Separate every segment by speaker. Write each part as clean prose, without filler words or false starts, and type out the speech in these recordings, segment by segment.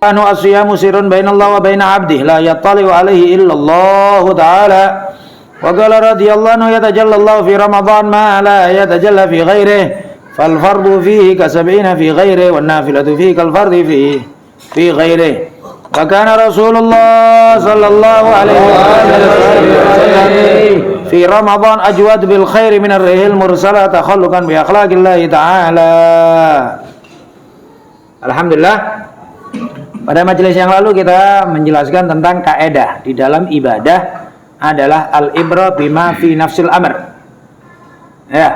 Speaker 1: anu asyamu sirrun bainallah wa baina 'abdihi la yattali'u 'alaihi illallah ta'ala. Wa qala radhiyallahu anhu yatajallallahu fi ramadan ma la yatajalla fi ghairihi fal fardu fihi ka 70 fi ghairihi wan nafilatu fihi kal fardhi fi ghairihi. Wa kana Rasulullah sallallahu alaihi wasallam fi ramadan ajwad bil khairi min ar-rihil mursalah takhalluqan bi akhlaqillahi ta'ala. Alhamdulillah, pada majelis yang lalu kita menjelaskan tentang kaidah di dalam ibadah adalah al-ibra bima fi nafsil amr. Ya.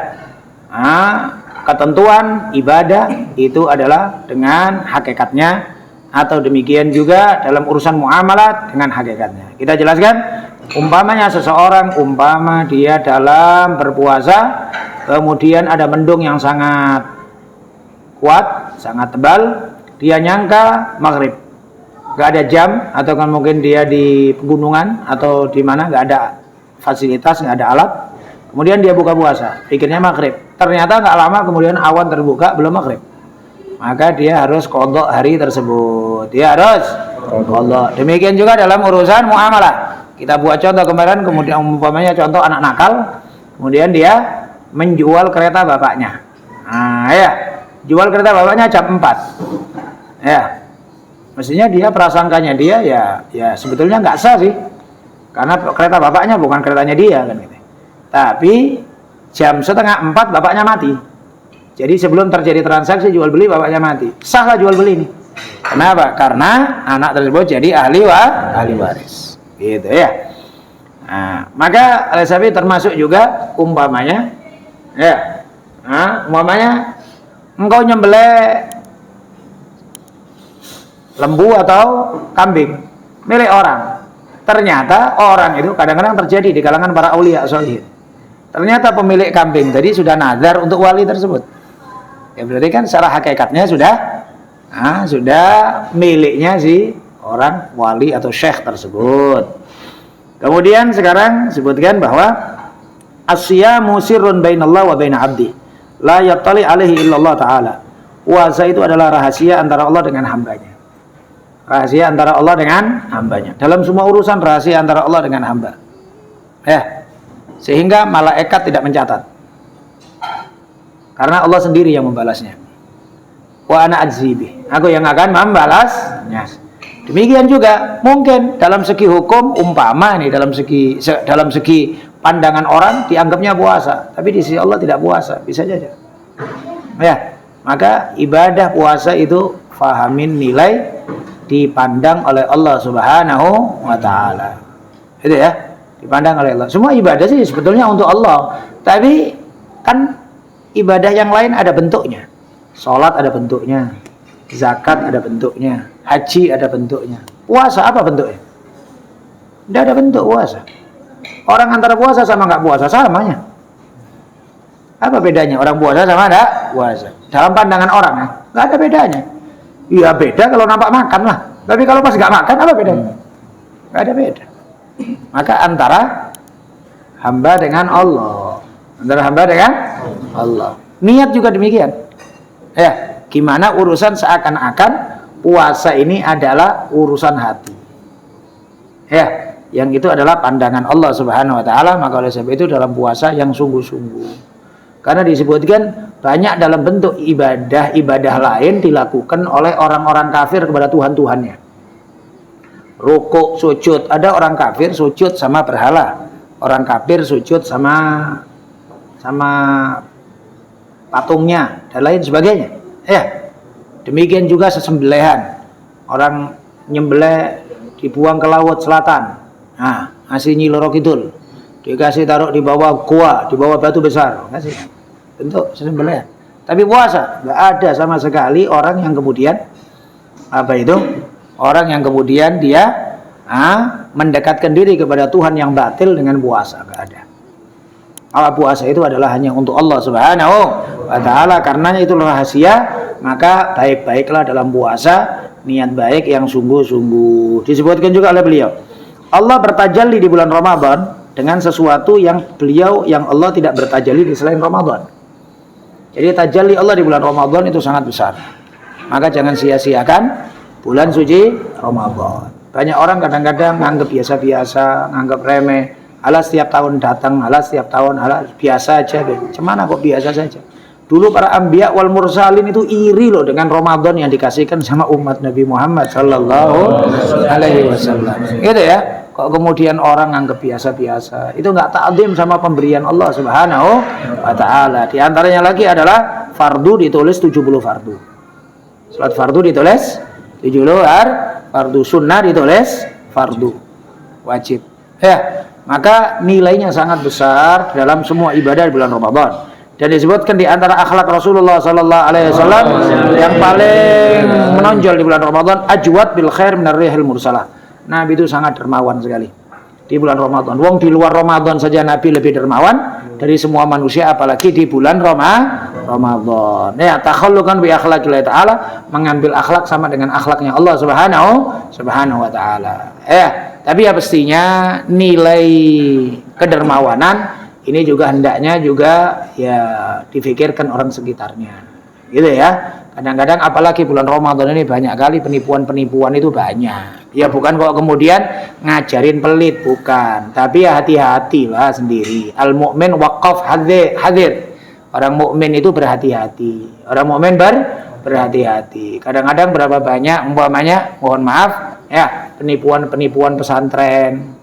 Speaker 1: Ketentuan ibadah itu adalah dengan hakikatnya, atau demikian juga dalam urusan muamalat dengan hakikatnya. Kita jelaskan, umpamanya seseorang, umpama dia dalam berpuasa, kemudian ada mendung yang sangat kuat, sangat tebal, dia nyangka maghrib, gak ada jam, atau kan mungkin dia di pegunungan atau di mana gak ada fasilitas, gak ada alat, kemudian dia buka puasa, pikirnya maghrib, ternyata gak lama kemudian awan terbuka, belum maghrib, maka dia harus qadha hari tersebut, dia harus qadha. Demikian juga dalam urusan muamalah. Kita buat contoh kemarin, kemudian umpamanya contoh anak nakal, kemudian dia menjual kereta bapaknya. Jual kereta bapaknya jam 4. Ya, mestinya dia prasangkanya dia ya sebetulnya nggak sah sih, karena kereta bapaknya bukan keretanya dia kan gitu. Tapi jam 3:30 bapaknya mati. Jadi sebelum terjadi transaksi jual beli bapaknya mati, sahlah jual beli ini. Kenapa? Karena anak tersebut jadi ahli waris, gitu ya. Nah, maka oleh sebab itu termasuk juga umpamanya, ya, umpamanya engkau nyembelih lembu atau kambing milik orang. Ternyata orang itu kadang-kadang terjadi di kalangan para aulia sholihin. Ternyata pemilik kambing tadi sudah nazar untuk wali tersebut. Ya berarti kan secara hakikatnya sudah miliknya si orang wali atau syekh tersebut. Kemudian sekarang sebutkan bahwa asyamu sirrun bainallah wa baina 'abdi la yattali alaihi illallah ta'ala. Puasa itu adalah rahasia antara Allah dengan hambanya. Rahasia antara Allah dengan hambanya. Dalam semua urusan rahasia antara Allah dengan hamba. Sehingga malaikat tidak mencatat. Karena Allah sendiri yang membalasnya. Wa ana ajzibi. Aku yang akan membalasnya. Demikian juga mungkin dalam segi hukum umpama nih, dalam segi pandangan orang dianggapnya puasa, tapi di sisi Allah tidak puasa, bisa saja. Ya, maka ibadah puasa itu fahamin nilai dipandang oleh Allah Subhanahu wa taala. Itu ya, dipandang oleh Allah. Semua ibadah sih sebetulnya untuk Allah, tapi kan ibadah yang lain ada bentuknya. Salat ada bentuknya, zakat ada bentuknya, haji ada bentuknya. Puasa apa bentuknya? Tidak ada bentuk puasa. Orang antara puasa sama nggak puasa samanya. Apa bedanya orang puasa sama nggak puasa? Dalam pandangan orang ya, nggak ada bedanya. Iya beda kalau nampak makan lah. Tapi kalau pas nggak makan apa bedanya? Nggak ada beda. Maka antara hamba dengan Allah, antara hamba dengan Allah. Niat juga demikian. Ya, gimana urusan seakan-akan puasa ini adalah urusan hati. Ya, yang itu adalah pandangan Allah Subhanahu wa taala, maka oleh sebab itu dalam puasa yang sungguh-sungguh. Karena disebutkan banyak dalam bentuk ibadah lain dilakukan oleh orang-orang kafir kepada Tuhan-Tuhannya. Rukuk, sujud, ada orang kafir sujud sama berhala. Orang kafir sujud sama patungnya dan lain sebagainya. Ya. Demikian juga sesembelihan. Orang nyembelih dibuang ke laut selatan. Nah, ngasih Nyi Loro Kidul. Dikasih taruh di bawah gua, di bawah batu besar. Kasih. Bentuk sesembelihan. Tapi puasa enggak ada sama sekali orang yang kemudian orang yang kemudian dia mendekatkan diri kepada Tuhan yang batil dengan puasa, enggak ada. Kalau puasa itu adalah hanya untuk Allah Subhanahu wa taala, karenanya itu rahasia, maka baik-baiklah dalam puasa, niat baik yang sungguh-sungguh. Disebutkan juga oleh beliau, Allah bertajalli di bulan Ramadan dengan sesuatu yang Allah tidak bertajalli di selain Ramadan. Jadi tajalli Allah di bulan Ramadan itu sangat besar. Maka jangan sia-siakan bulan suci Ramadan. Banyak orang kadang-kadang nganggap biasa-biasa, nganggap remeh. Alah setiap tahun datang, alah setiap tahun, alah biasa aja. Cemana kok biasa saja? Dulu para anbiya wal mursalin itu iri loh dengan Ramadan yang dikasihkan sama umat Nabi Muhammad sallallahu alaihi wasallam. Gitu ya. Kok kemudian orang anggap biasa-biasa. Itu enggak ta'zim sama pemberian Allah Subhanahu wa taala. Di antaranya lagi adalah fardu ditulis 70 fardu. Salat fardu ditulis 70 fardu, sunnah ditulis fardu wajib. Ya, maka nilainya sangat besar dalam semua ibadah di bulan Ramadan. Dan disebutkan di antara akhlak Rasulullah sallallahu alaihi wasallam yang paling menonjol di bulan Ramadan, ajwad bil khair minar rihil mursalah. Nabi itu sangat dermawan sekali di bulan Ramadan. Wong di luar Ramadan saja Nabi lebih dermawan dari semua manusia, apalagi di bulan Ramadan. Ya, takhalluqan bi akhlaqillah taala, mengambil akhlak sama dengan akhlaknya Allah Subhanahu wa taala. Tapi ya pastinya nilai kedermawanan ini juga hendaknya juga ya difikirkan orang sekitarnya, gitu ya. Kadang-kadang apalagi bulan Ramadan ini banyak kali penipuan-penipuan itu banyak. Ya bukan kok kemudian ngajarin pelit, bukan. Tapi ya hati-hatilah sendiri. Al mukmin waqaf hadir. Orang mukmin itu berhati-hati. Orang mukmin berhati-hati. Kadang-kadang berapa banyak umpamanya, mohon maaf ya, penipuan-penipuan pesantren,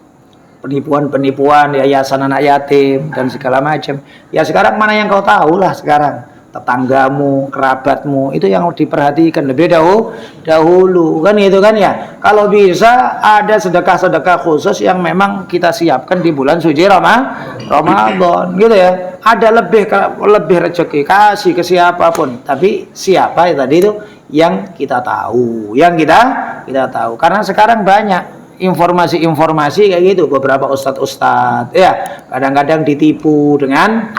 Speaker 1: penipuan yayasan anak yatim dan segala macam. Ya sekarang mana yang kau tahu lah sekarang, tetanggamu, kerabatmu itu yang diperhatikan lebih dahulu kan, itu kan ya. Kalau bisa ada sedekah-sedekah khusus yang memang kita siapkan di bulan suci Ramadan, gitu ya. Ada lebih rezeki kasih ke siapapun, tapi siapa ya tadi itu yang kita tahu, kita tahu. Karena sekarang banyak informasi kayak gitu, beberapa ustadz ya kadang-kadang ditipu dengan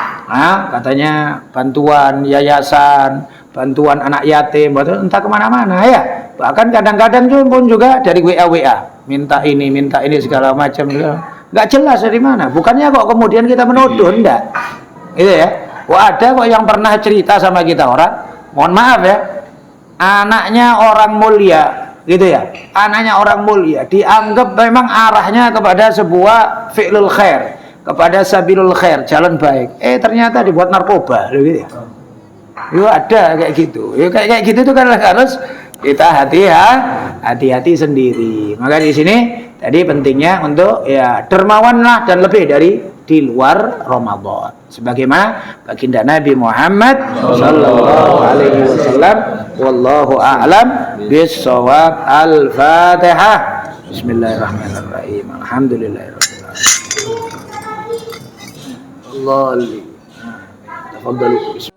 Speaker 1: katanya bantuan yayasan, bantuan anak yatim, entah kemana-mana ya. Bahkan kadang-kadang pun juga dari WA minta ini segala macam, nggak jelas dari mana. Bukannya kok kemudian kita menuduh, enggak gitu ya. Ada kok yang pernah cerita sama kita orang, mohon maaf ya, anaknya orang mulia gitu ya, anaknya orang mulia dianggap memang arahnya kepada sebuah fi'lul khair, kepada sabilul khair, jalan baik, ternyata dibuat narkoba gitu ya. Ada kayak gitu. Kayak gitu itu kan harus kita hati-hati sendiri. Maka di sini tadi pentingnya untuk ya dermawanlah dan lebih dari di luar Ramadan. Sebagaimana baginda Nabi Muhammad sallallahu alaihi wasallam. Wallahu a'lam bis-shawab. Al-Fatihah. Bismillahirrahmanirrahim. Alhamdulillahirabbil alamin. Tafadhalu.